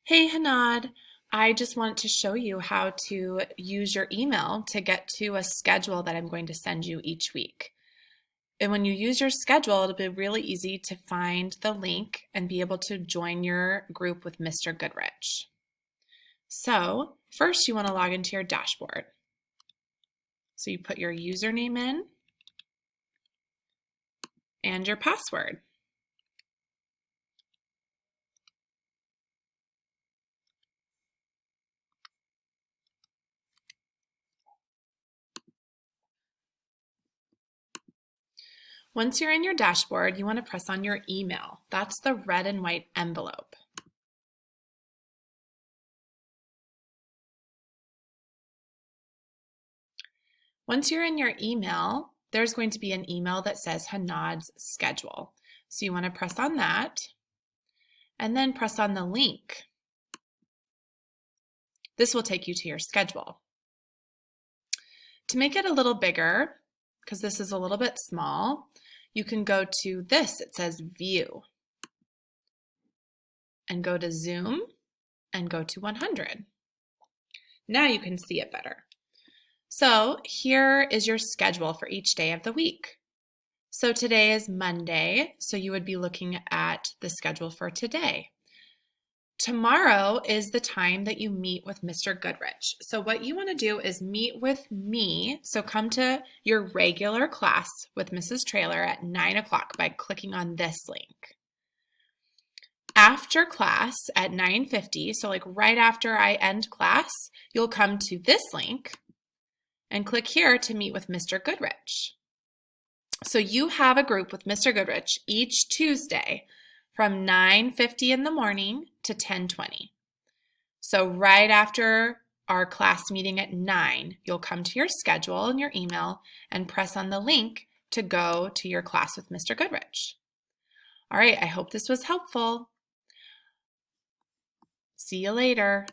Hey Hanad, I just wanted to show you how to use your email to get to a schedule that I'm going to send you each week. And when you use your schedule, it'll be really easy to find the link and be able to join your group with Mr. Goodrich. So first you want to log into your dashboard. So you put your username in and your password. Once you're in your dashboard, you want to press on your email. That's the red and white envelope. Once you're in your email, there's going to be an email that says Hanad's schedule. So you want to press on that and then press on the link. This will take you to your schedule. To make it a little bigger, because this is a little bit small, you can go to this. It says View. And go to Zoom and go to 100. Now you can see it better. So here is your schedule for each day of the week. So today is Monday, so you would be looking at the schedule for today. Tomorrow is the time that you meet with Mr. Goodrich. So what you want to do is meet with me. So come to your regular class with Mrs. Traylor at 9 o'clock by clicking on this link. After class at 9:50, so like right after I end class, you'll come to this link and click here to meet with Mr. Goodrich. So you have a group with Mr. Goodrich each Tuesday from 9:50 in the morning to 10:20. So right after our class meeting at 9, you'll come to your schedule in your email and press on the link to go to your class with Mr. Goodrich. All right, I hope this was helpful. See you later.